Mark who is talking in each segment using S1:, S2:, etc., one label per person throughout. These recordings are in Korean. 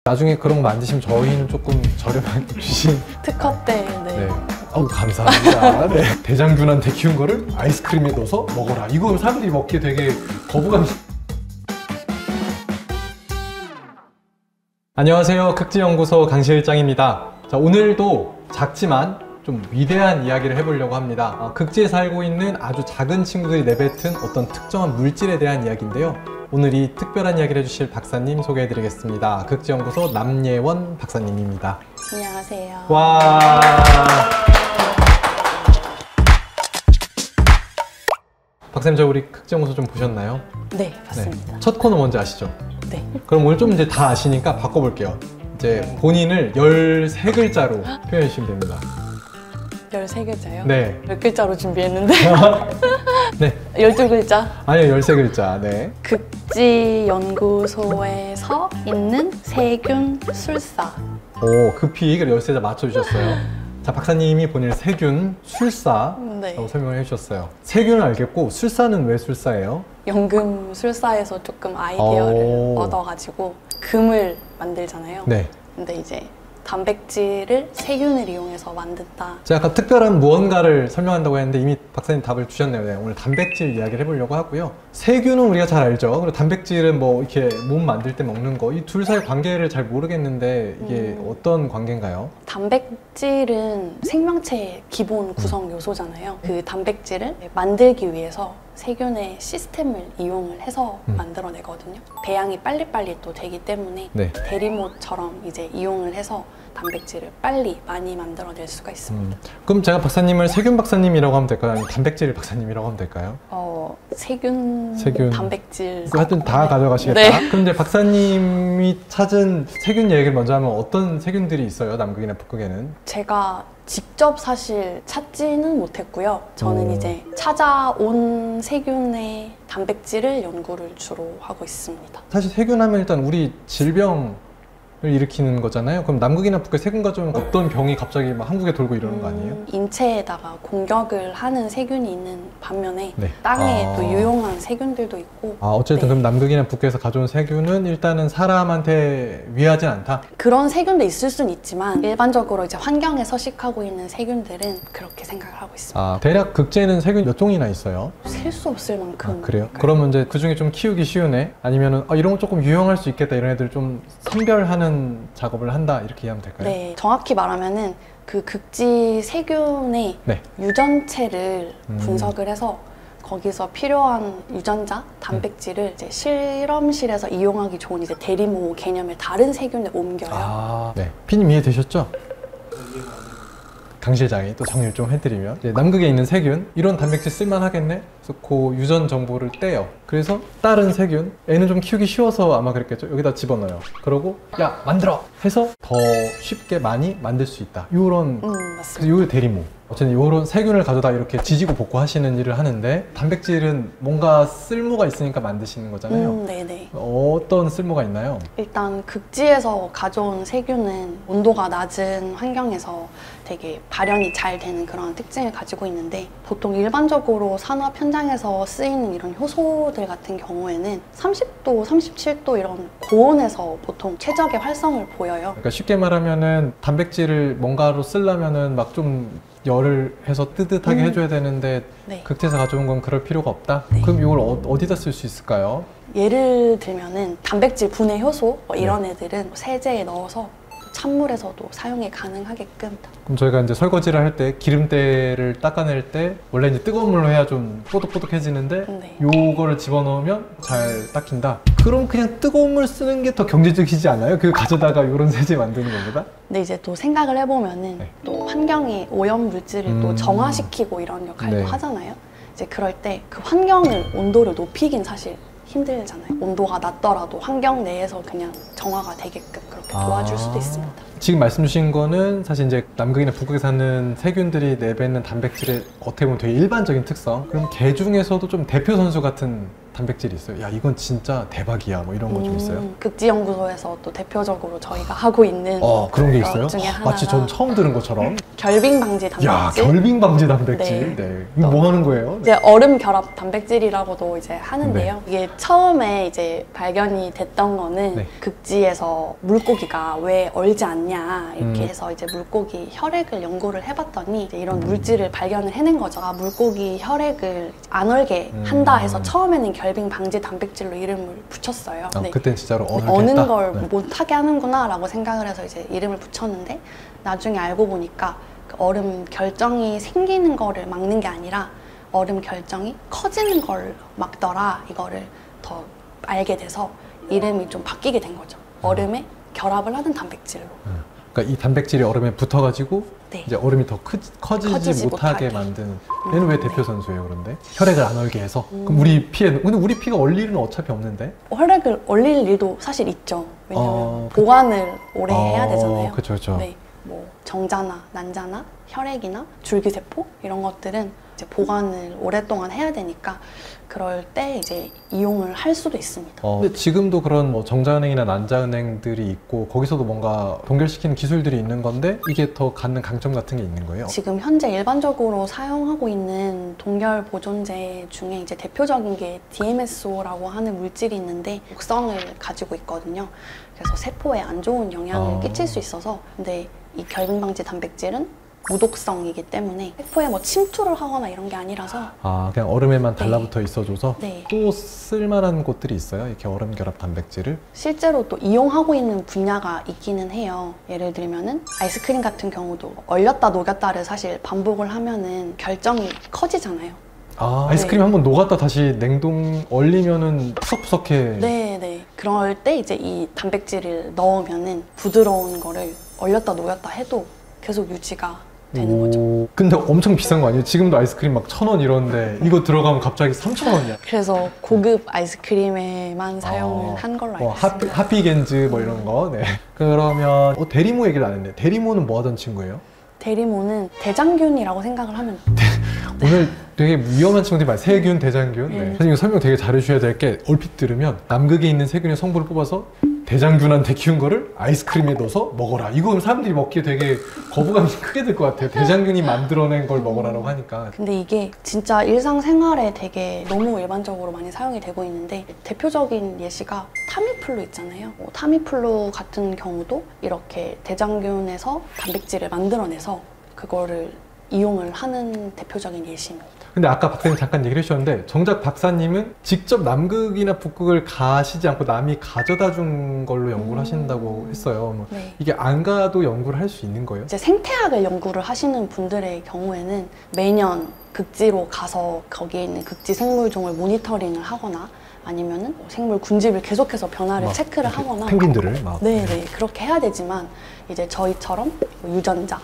S1: 나중에 그런 거 만드시면 저희는 조금 저렴하게 주신
S2: 특허 때.
S1: 네. 감사합니다. 네. 대장균한테 키운 거를 아이스크림에 넣어서 먹어라. 이거 사람들이 먹기에 되게 거부감이. 안녕하세요. 극지연구소 강실장입니다. 자, 오늘도 작지만 좀 위대한 이야기를 해보려고 합니다. 극지에 살고 있는 아주 작은 친구들이 내뱉은 어떤 특정한 물질에 대한 이야기인데요. 오늘 이 특별한 이야기를 해주실 박사님 소개해드리겠습니다. 극지연구소 남예원 박사님입니다.
S2: 안녕하세요.
S1: 와. 박사님, 저 우리 극지연구소 좀 보셨나요?
S2: 네, 봤습니다.
S1: 네. 첫 코너 뭔지 아시죠?
S2: 네.
S1: 그럼 오늘 좀 이제 다 아시니까 바꿔볼게요. 이제 본인을 13글자로 표현해 주시면 됩니다.
S2: 13글자요?
S1: 네.
S2: 몇 글자로 준비했는데?
S1: 네.
S2: 12글자?
S1: 아니요, 13글자. 네.
S2: 극지연구소에서 있는 세균 술사.
S1: 오, 급히 이걸 13자 맞춰주셨어요. 자, 박사님이 본인을 세균 술사라고
S2: 네.
S1: 설명을 해주셨어요. 세균은 알겠고, 술사는 왜 술사예요?
S2: 연금 술사에서 조금 아이디어를
S1: 오.
S2: 얻어가지고 금을 만들잖아요.
S1: 네.
S2: 근데 이제 단백질을 세균을 이용해서 만든다.
S1: 제가 아까 특별한 무언가를 설명한다고 했는데 이미 박사님 답을 주셨네요. 네, 오늘 단백질 이야기를 해보려고 하고요. 세균은 우리가 잘 알죠. 그리고 단백질은 뭐 이렇게 몸 만들 때 먹는 거, 이 둘 사이 관계를 잘 모르겠는데 이게 어떤 관계인가요?
S2: 단백질은 생명체의 기본 구성 요소잖아요. 그 단백질을 만들기 위해서 세균의 시스템을 이용을 해서 만들어내거든요. 배양이 빨리빨리 또 되기 때문에
S1: 네.
S2: 대리모처럼 이제 이용을 해서 단백질을 빨리 많이 만들어낼 수가 있습니다.
S1: 그럼 제가 박사님을 세균 박사님이라고 하면 될까요? 아니면 단백질 박사님이라고 하면 될까요?
S2: 세균, 단백질.
S1: 하여튼 다
S2: 네.
S1: 가져가시겠다.
S2: 네.
S1: 그럼 이제 박사님이 찾은 세균 얘기를 먼저 하면 어떤 세균들이 있어요? 남극이나 북극에는?
S2: 제가 직접 사실 찾지는 못했고요. 저는
S1: 오.
S2: 이제 찾아온 세균의 단백질을 연구를 주로 하고 있습니다.
S1: 사실 세균 하면 일단 우리 질병을 일으키는 거잖아요. 그럼 남극이나 북극 세균 가져오면 어떤 병이 갑자기 막 한국에 돌고 이러는 거 아니에요?
S2: 인체에다가 공격을 하는 세균이 있는 반면에
S1: 네.
S2: 땅에 또 유용한 세균들도 있고.
S1: 어쨌든
S2: 네.
S1: 그럼 남극이나 북극에서 가져온 세균은 일단은 사람한테 위하진 않다?
S2: 그런 세균도 있을 수는 있지만 일반적으로 이제 환경에 서식하고 있는 세균들은 그렇게 생각을 하고 있습니다.
S1: 대략 극지에는 세균 몇 종이나 있어요?
S2: 셀 수 없을 만큼.
S1: 그래요? 그러면 이제 그 중에 좀 키우기 쉬운 애? 아니면은 이런 거 조금 유용할 수 있겠다 이런 애들 좀 선별하는 작업을 한다 이렇게 이해하면 될까요?
S2: 네, 정확히 말하면은 그 극지 세균의
S1: 네.
S2: 유전체를 분석을 해서 거기서 필요한 유전자, 단백질을 이제 실험실에서 이용하기 좋은 이제 대리모 개념의 다른 세균에 옮겨요.
S1: 네. 피님 이해되셨죠? 강 실장이 또 정리를 좀 해드리면 이제 남극에 있는 세균 이런 단백질 쓸만하겠네? 그래서 그 유전 정보를 떼요. 그래서 다른 세균 애는 좀 키우기 쉬워서 아마 그랬겠죠. 여기다 집어넣어요. 그러고 야 만들어! 해서 더 쉽게 많이 만들 수 있다. 요런
S2: 맞습니다.
S1: 그래서 요 대리모 어쨌든 요런 세균을 가져다 이렇게 지지고 볶고 하시는 일을 하는데 단백질은 뭔가 쓸모가 있으니까 만드시는 거잖아요.
S2: 네네.
S1: 어떤 쓸모가 있나요?
S2: 일단 극지에서 가져온 세균은 온도가 낮은 환경에서 되게 발현이 잘 되는 그런 특징을 가지고 있는데 보통 일반적으로 산업 현장에서 쓰이는 이런 효소들 같은 경우에는 30도, 37도 이런 고온에서 보통 최적의 활성을 보여요.
S1: 그러니까 쉽게 말하면은 단백질을 뭔가로 쓰려면은 막 좀 열을 해서 뜨뜻하게 해줘야 되는데
S2: 네.
S1: 극지에서 가져온 건 그럴 필요가 없다?
S2: 네.
S1: 그럼 이걸 어디다 쓸 수 있을까요?
S2: 예를 들면은 단백질 분해 효소 이런 애들은 세제에 넣어서 찬물에서도 사용이 가능하게끔.
S1: 그럼 저희가 이제 설거지를 할 때 기름때를 닦아낼 때 원래 이제 뜨거운 물로 해야 좀 뽀득뽀득해지는데
S2: 네.
S1: 요거를 집어넣으면 잘 닦인다. 그럼 그냥 뜨거운 물 쓰는 게 더 경제적이지 않아요? 그 가져다가 요런 세제 만드는 것보다?
S2: 근데 이제 또 생각을 해보면은
S1: 네.
S2: 또 환경의 오염 물질을 또 정화시키고 이런 역할도
S1: 네.
S2: 하잖아요. 이제 그럴 때 그 환경을 온도를 높이긴 사실 힘들잖아요. 온도가 낮더라도 환경 내에서 그냥 정화가 되게끔 그렇게 도와줄 수도 있습니다.
S1: 지금 말씀 주신 거는 사실 이제 남극이나 북극에 사는 세균들이 내뱉는 단백질의 어떻게 보면 되게 일반적인 특성. 그럼 개 중에서도 좀 대표 선수 같은 단백질이 있어요? 야 이건 진짜 대박이야 뭐 이런 거 좀 있어요?
S2: 극지연구소에서 또 대표적으로 저희가 하고 있는
S1: 그런 게
S2: 것
S1: 있어요?
S2: 중에 하나가
S1: 마치 전 처음 들은 것처럼.
S2: 결빙 방지 단백질.
S1: 야 결빙 방지 단백질.
S2: 네.
S1: 네. 이거 뭐 하는 거예요?
S2: 이제 얼음 결합 단백질이라고도 이제 하는데요. 이게 처음에 이제 발견이 됐던 거는
S1: 네.
S2: 극지에서 물고기가 왜 얼지 않냐 이렇게
S1: 음.
S2: 해서 이제 물고기 혈액을 연구를 해봤더니 이제 이런 물질을 발견을 해낸 거죠. 아, 물고기 혈액을 안 얼게 한다 해서 처음에는 결빙 방지 단백질로 이름을 붙였어요. 네.
S1: 그땐 진짜로
S2: 어는 걸
S1: 네.
S2: 못하게 하는구나 라고 생각을 해서 이제 이름을 붙였는데 나중에 알고 보니까 그 얼음 결정이 생기는 거를 막는 게 아니라 얼음 결정이 커지는 걸 막더라 이거를 더 알게 돼서 이름이 좀 바뀌게 된 거죠. 얼음에 결합을 하는 단백질로.
S1: 그러니까 이 단백질이 얼음에 붙어가지고
S2: 네.
S1: 이제 얼음이 더 커지지 못하게 만드는. 얘는 왜 대표 선수예요 그런데? 혈액을 안 얼게 해서. 그럼 우리 피에는 근데 우리 피가 얼 일은 어차피 없는데?
S2: 혈액을 얼릴 일도 사실 있죠. 왜냐하면 보관을 오래 해야 되잖아요.
S1: 그렇죠, 그렇죠.
S2: 네, 뭐 정자나 난자나 혈액이나 줄기세포 이런 것들은 이제 보관을 오랫동안 해야 되니까 그럴 때 이제 이용을 할 수도 있습니다.
S1: 근데 지금도 그런 뭐 정자은행이나 난자은행들이 있고 거기서도 뭔가 동결시키는 기술들이 있는 건데 이게 더 갖는 강점 같은 게 있는 거예요?
S2: 지금 현재 일반적으로 사용하고 있는 동결 보존제 중에 이제 대표적인 게 DMSO라고 하는 물질이 있는데 독성을 가지고 있거든요. 그래서 세포에 안 좋은 영향을 끼칠 수 있어서 근데 이 결빙 방지 단백질은 무독성이기 때문에 세포에 뭐 침투를 하거나 이런 게 아니라서
S1: 그냥 얼음에만 달라붙어 있어줘서
S2: 네.
S1: 또 쓸만한 곳들이 있어요? 이렇게 얼음 결합 단백질을?
S2: 실제로 또 이용하고 있는 분야가 있기는 해요. 예를 들면은 아이스크림 같은 경우도 얼렸다 녹였다를 사실 반복을 하면은 결정이 커지잖아요.
S1: 아이스크림 한번 녹았다 다시 냉동 얼리면은 푸석푸석해.
S2: 네. 그럴 때 이제 이 단백질을 넣으면은 부드러운 거를 얼렸다 녹였다 해도 계속 유지가 되는 거죠.
S1: 근데 엄청 비싼 거 아니에요? 지금도 아이스크림 막 1,000원 이러는데 이거 들어가면 갑자기 3,000원이야.
S2: 그래서 고급 아이스크림에만 사용을 한 걸로 알고 있습니다.
S1: 하피겐즈 뭐 이런 거. 네. 그러면 대리모 얘기를 안 했네. 대리모는 뭐 하던 친구예요?
S2: 대리모는 대장균이라고 생각을 하면
S1: 오늘 되게 위험한 친구들이 많아요. 세균, 대장균. 네. 사실 이거 설명 되게 잘해주셔야 될 게 얼핏 들으면 남극에 있는 세균의 성분을 뽑아서 대장균한테 키운 거를 아이스크림에 넣어서 먹어라. 이건 사람들이 먹기에 되게 거부감이 크게 들 것 같아요. 대장균이 만들어낸 걸 먹으라고 하니까.
S2: 근데 이게 진짜 일상생활에 되게 너무 일반적으로 많이 사용이 되고 있는데 대표적인 예시가 타미플루 있잖아요. 타미플루 같은 경우도 이렇게 대장균에서 단백질을 만들어내서 그거를 이용을 하는 대표적인 예시입니다.
S1: 근데 아까 박사님 잠깐 얘기를 해주셨는데 정작 박사님은 직접 남극이나 북극을 가시지 않고 남이 가져다 준 걸로 연구를 하신다고 했어요.
S2: 네.
S1: 이게 안 가도 연구를 할 수 있는 거예요?
S2: 이제 생태학을 연구를 하시는 분들의 경우에는 매년 극지로 가서 거기에 있는 극지 생물종을 모니터링을 하거나 아니면은 생물 군집을 계속해서 변화를 체크를 하거나
S1: 펭귄들을 막
S2: 네네 그렇게 해야 되지만 이제 저희처럼 유전자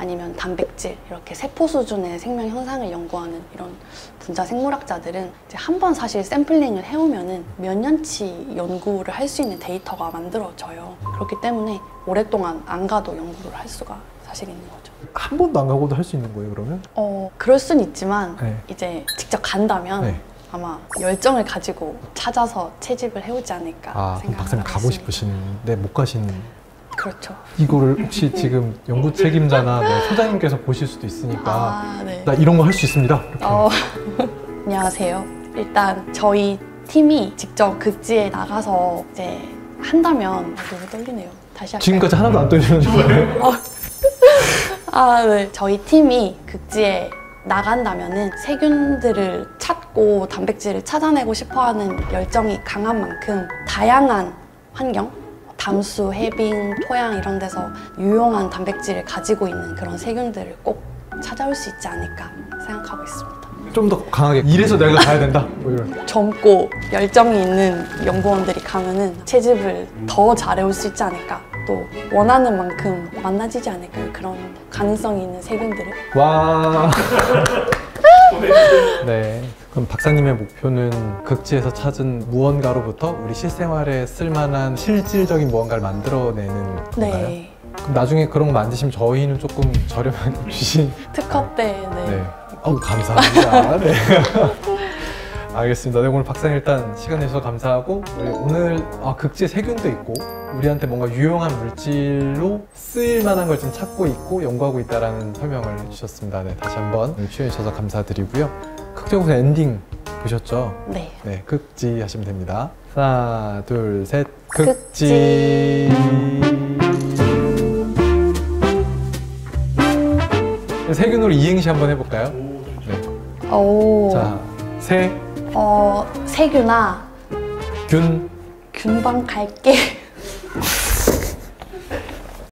S2: 아니면 단백질 이렇게 세포 수준의 생명 현상을 연구하는 이런 분자 생물학자들은 이제 한 번 사실 샘플링을 해오면은 몇 년치 연구를 할 수 있는 데이터가 만들어져요. 그렇기 때문에 오랫동안 안 가도 연구를 할 수가 사실 있는 거죠.
S1: 한 번도 안 가고도 할 수 있는 거예요, 그러면?
S2: 그럴 순 있지만
S1: 네.
S2: 이제 직접 간다면
S1: 네.
S2: 아마 열정을 가지고 찾아서 채집을 해오지 않을까
S1: 그럼
S2: 생각을
S1: 박사님
S2: 하고
S1: 가고
S2: 있습니다.
S1: 싶으신데 못 가시는.
S2: 그렇죠.
S1: 이거를 혹시 지금 연구 책임자나 뭐 소장님께서 보실 수도 있으니까
S2: 네.
S1: 나 이런 거 할 수 있습니다. 이렇게.
S2: 안녕하세요. 일단 저희 팀이 직접 극지에 나가서 이제 한다면 너무 떨리네요. 다시 할까요?
S1: 지금까지 하나도 안 떨리는 줄 알아요.
S2: 네. 저희 팀이 극지에 나간다면은 세균들을 찾고 단백질을 찾아내고 싶어하는 열정이 강한 만큼 다양한 환경, 담수, 해빙, 토양 이런 데서 유용한 단백질을 가지고 있는 그런 세균들을 꼭 찾아올 수 있지 않을까 생각하고 있습니다.
S1: 좀 더 강하게 이래서 내가 가야 된다. 뭐 이런.
S2: 젊고 열정이 있는 연구원들이 가면은 채집을 더 잘해올 수 있지 않을까. 또 원하는 만큼 만나지지 않을까요? 그런 가능성이 있는 세균들을.
S1: 와. 네. 그럼 박사님의 목표는 극지에서 찾은 무언가로부터 우리 실생활에 쓸만한 실질적인 무언가를 만들어내는 건가요?
S2: 네.
S1: 그럼 나중에 그런 거 만드시면 저희는 조금 저렴하게 주신.
S2: 특허 때. 네.
S1: 네. 감사합니다. 네. 알겠습니다. 네, 오늘 박사님 일단 시간 내주셔서 감사하고 우리 오늘 극지에 세균도 있고 우리한테 뭔가 유용한 물질로 쓰일 만한 걸 좀 찾고 있고 연구하고 있다라는 설명을 해주셨습니다. 네, 다시 한번 출연해 주셔서 감사드리고요. 극적으로 엔딩 보셨죠?
S2: 네.
S1: 네, 극지 하시면 됩니다. 하나, 둘, 셋.
S2: 극지.
S1: 세균으로 이행시 한번 해볼까요? 네.
S2: 오.
S1: 자,
S2: 세균아.
S1: 균.
S2: 균방 갈게.